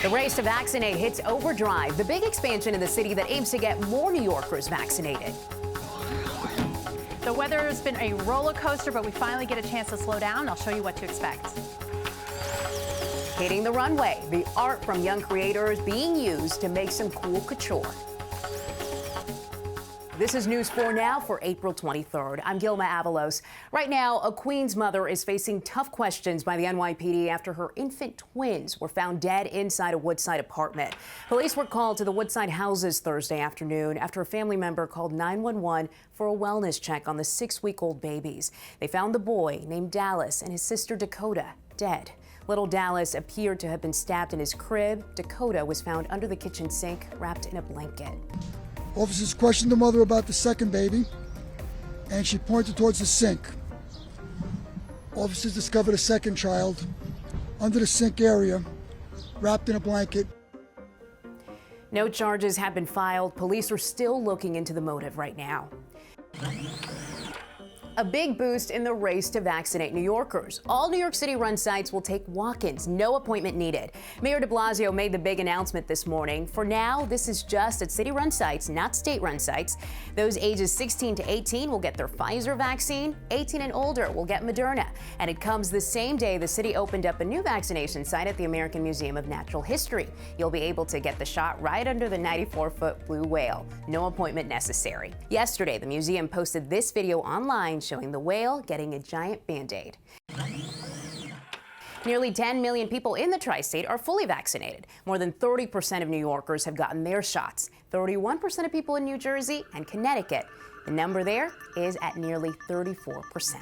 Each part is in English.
The race to vaccinate hits overdrive, the big expansion in the city that aims to get more New Yorkers vaccinated. The weather has been a roller coaster, but we finally get a chance to slow down. I'll show you what to expect. Hitting the runway, the art from young creators being used to make some cool couture. This is News 4 Now for April 23rd. I'm Gilma Avalos. Right now, a Queens mother is facing tough questions by the NYPD after her infant twins were found dead inside a Woodside apartment. Police were called to the Woodside houses Thursday afternoon after a family member called 911 for a wellness check on the 6-week-old babies. They found the boy, named Dallas, and his sister Dakota, dead. Little Dallas appeared to have been stabbed in his crib. Dakota was found under the kitchen sink, wrapped in a blanket. Officers questioned the mother about the second baby, and she pointed towards the sink. Officers discovered a second child under the sink area, wrapped in a blanket. No charges have been filed. Police are still looking into the motive right now. A big boost in the race to vaccinate New Yorkers. All New York City-run sites will take walk-ins, no appointment needed. Mayor de Blasio made the big announcement this morning. For now, this is just at city-run sites, not state-run sites. Those ages 16 to 18 will get their Pfizer vaccine. 18 and older will get Moderna. And it comes the same day the city opened up a new vaccination site at the American Museum of Natural History. You'll be able to get the shot right under the 94-foot blue whale. No appointment necessary. Yesterday, the museum posted this video online showing the whale getting a giant Band-Aid. Nearly 10 million people in the tri-state are fully vaccinated. More than 30% of New Yorkers have gotten their shots. 31% of people in New Jersey and Connecticut. The number there is at nearly 34%.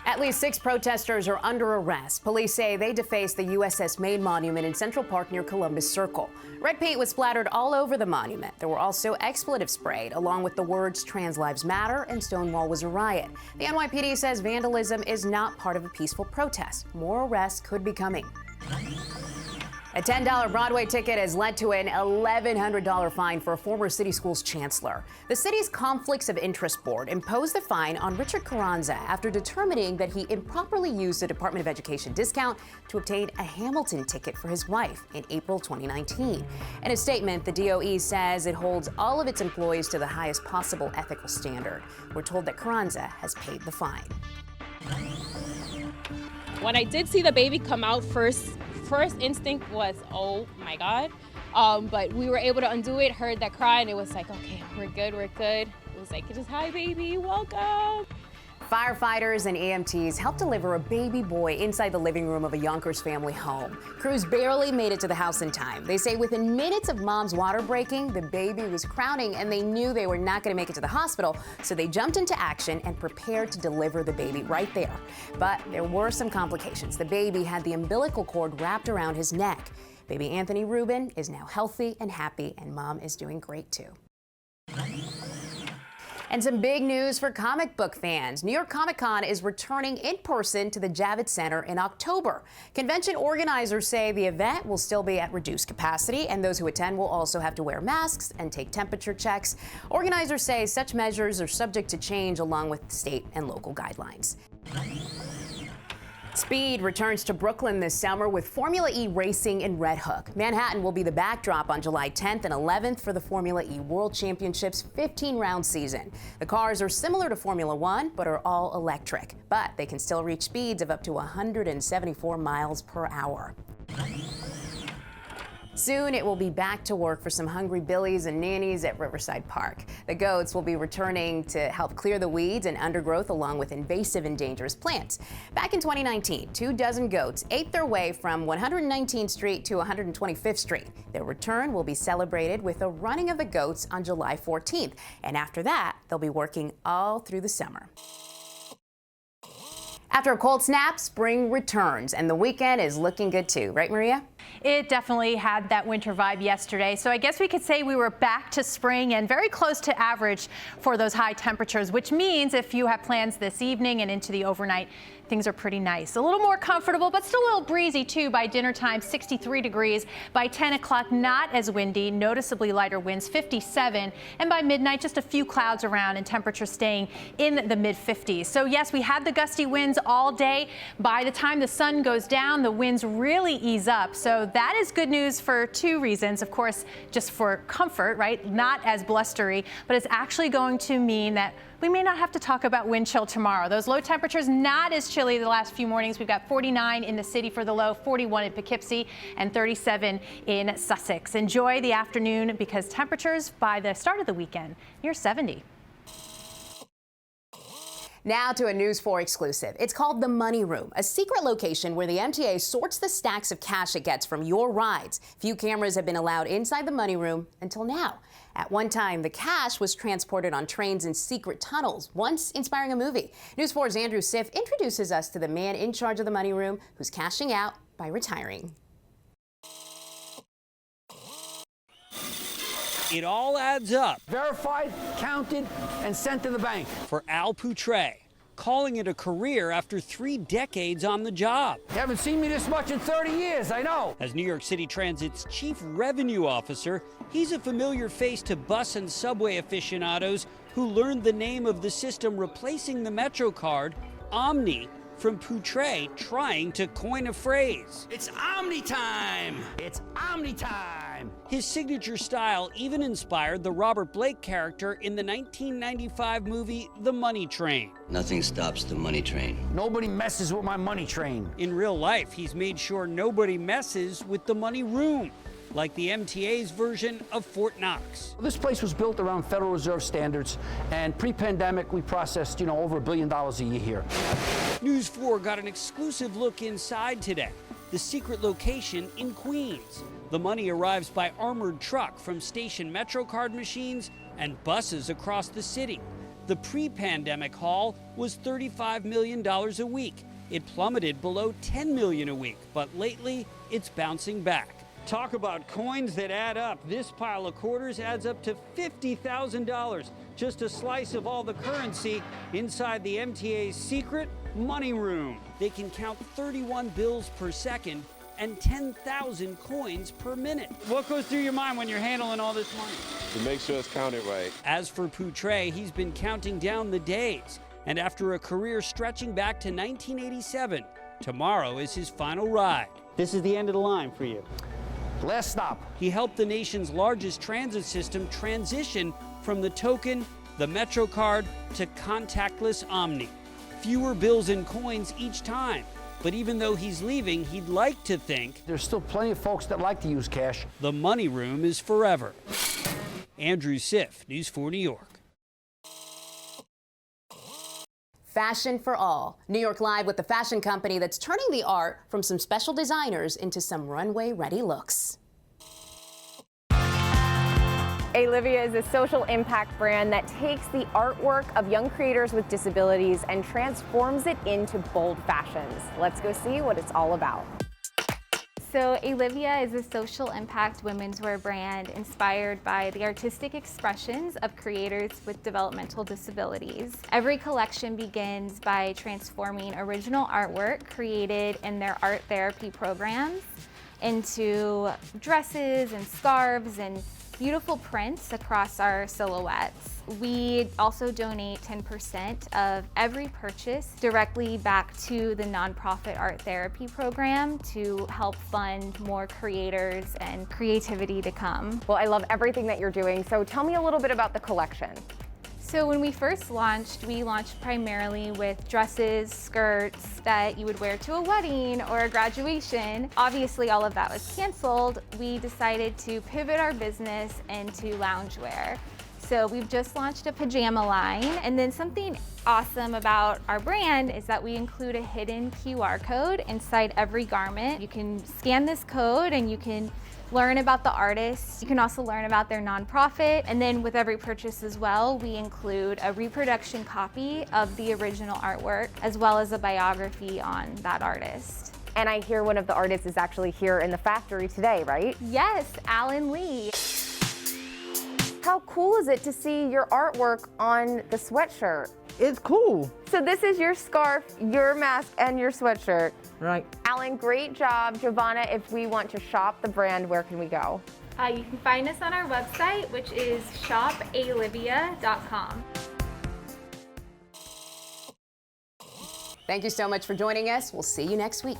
At least 6 protesters are under arrest. Police say they defaced the USS Maine monument in Central Park near Columbus Circle. Red paint was splattered all over the monument. There were also expletives sprayed, along with the words "Trans Lives Matter" and "Stonewall was a riot." The NYPD says vandalism is not part of a peaceful protest. More arrests could be coming. A $10 Broadway ticket has led to an $1,100 fine for a former city schools chancellor. The city's Conflicts of Interest Board imposed the fine on Richard Carranza after determining that he improperly used a Department of Education discount to obtain a Hamilton ticket for his wife in April 2019. In a statement, the DOE says it holds all of its employees to the highest possible ethical standard. We're told that Carranza has paid the fine. When I did see the baby come out first instinct was, oh my God. But we were able to undo it, heard that cry, and it was like, okay, we're good, we're good. It was like, just, hi baby, welcome. Firefighters and EMTs helped deliver a baby boy inside the living room of a Yonkers family home. Crews barely made it to the house in time. They say within minutes of mom's water breaking, the baby was crowning and they knew they were not going to make it to the hospital, so they jumped into action and prepared to deliver the baby right there. But there were some complications. The baby had the umbilical cord wrapped around his neck. Baby Anthony Rubin is now healthy and happy, and mom is doing great too. And some big news for comic book fans. New York Comic Con is returning in person to the Javits Center in October. Convention organizers say the event will still be at reduced capacity, and those who attend will also have to wear masks and take temperature checks. Organizers say such measures are subject to change along with state and local guidelines. Speed returns to Brooklyn this summer with Formula E racing in Red Hook. Manhattan will be the backdrop on July 10th and 11th for the Formula E World Championships 15-round season. The cars are similar to Formula One, but are all electric. But they can still reach speeds of up to 174 miles per hour. Soon it will be back to work for some hungry billies and nannies at Riverside Park. The goats will be returning to help clear the weeds and undergrowth along with invasive and dangerous plants. Back in 2019, 24 goats ate their way from 119th Street to 125th Street. Their return will be celebrated with a running of the goats on July 14th. And after that, they'll be working all through the summer. After a cold snap, spring returns, and the weekend is looking good too. Right, Maria? It definitely had that winter vibe yesterday, so I guess we could say we were back to spring and very close to average for those high temperatures, which means if you have plans this evening and into the overnight, things are pretty nice. A little more comfortable, but still a little breezy too. By dinner time, 63 degrees. By 10 o'clock, not as windy, noticeably lighter winds, 57. And by midnight, just a few clouds around and temperatures staying in the mid 50s. So yes, we had the gusty winds all day. By the time the sun goes down, the winds really ease up. So that is good news for two reasons. Of course, just for comfort, right? Not as blustery, but it's actually going to mean that we may not have to talk about wind chill tomorrow. Those low temperatures not as chilly the last few mornings. We've got 49 in the city for the low, 41 in Poughkeepsie, and 37 in Sussex. Enjoy the afternoon because temperatures by the start of the weekend near 70. Now to a News 4 exclusive. It's called the Money Room, a secret location where the MTA sorts the stacks of cash it gets from your rides. Few cameras have been allowed inside the Money Room until now. At one time, the cash was transported on trains in secret tunnels, once inspiring a movie. News 4's Andrew Siff introduces us to the man in charge of the Money Room who's cashing out by retiring. It all adds up. Verified, counted, and sent to the bank. For Al Poutre, calling it a career after 3 decades on the job. You haven't seen me this much in 30 years, I know. As New York City Transit's chief revenue officer, he's a familiar face to bus and subway aficionados who learned the name of the system replacing the Metro card, Omni, from Poutre trying to coin a phrase. It's Omni time! It's Omni time! His signature style even inspired the Robert Blake character in the 1995 movie The Money Train. Nothing stops the money train. Nobody messes with my money train. In real life, he's made sure nobody messes with the Money Room, like the MTA's version of Fort Knox. This place was built around Federal Reserve standards, and pre-pandemic, we processed, over $1 billion a year here. News 4 got an exclusive look inside today, the secret location in Queens. The money arrives by armored truck from station Metro card machines and buses across the city. The pre-pandemic haul was $35 million a week. It plummeted below $10 million a week, but lately it's bouncing back. Talk about coins that add up. This pile of quarters adds up to $50,000. Just a slice of all the currency inside the MTA's secret Money Room. They can count 31 bills per second and 10,000 coins per minute. What goes through your mind when you're handling all this money? To make sure it's counted right. As for Poutre, he's been counting down the days. And after a career stretching back to 1987, tomorrow is his final ride. This is the end of the line for you. Last stop. He helped the nation's largest transit system transition from the token, the Metro card, to contactless Omni. Fewer bills and coins each time. But even though he's leaving, he'd like to think There's still plenty of folks that like to use cash. the Money Room is forever. Andrew Siff, News 4 New York. Fashion for all. New York Live with the fashion company that's turning the art from some special designers into some runway-ready looks. Olivia is a social impact brand that takes the artwork of young creators with disabilities and transforms it into bold fashions. Let's go see what it's all about. So Olivia is a social impact women's wear brand inspired by the artistic expressions of creators with developmental disabilities. Every collection begins by transforming original artwork created in their art therapy programs into dresses and scarves and beautiful prints across our silhouettes. We also donate 10% of every purchase directly back to the nonprofit art therapy program to help fund more creators and creativity to come. Well, I love everything that you're doing, so tell me a little bit about the collection. So when we first launched, we launched primarily with dresses, skirts that you would wear to a wedding or a graduation. Obviously, all of that was canceled. We decided to pivot our business into loungewear. So we've just launched a pajama line, and then something awesome about our brand is that we include a hidden QR code inside every garment. You can scan this code and you can learn about the artists. You can also learn about their nonprofit. And then with every purchase as well, we include a reproduction copy of the original artwork, as well as a biography on that artist. And I hear one of the artists is actually here in the factory today, right? Yes, Alan Lee. How cool is it to see your artwork on the sweatshirt? It's cool. So this is your scarf, your mask, and your sweatshirt. Right. Alan, great job. Giovanna, if we want to shop the brand, where can we go? You can find us on our website, which is shopalivia.com. Thank you so much for joining us. We'll see you next week.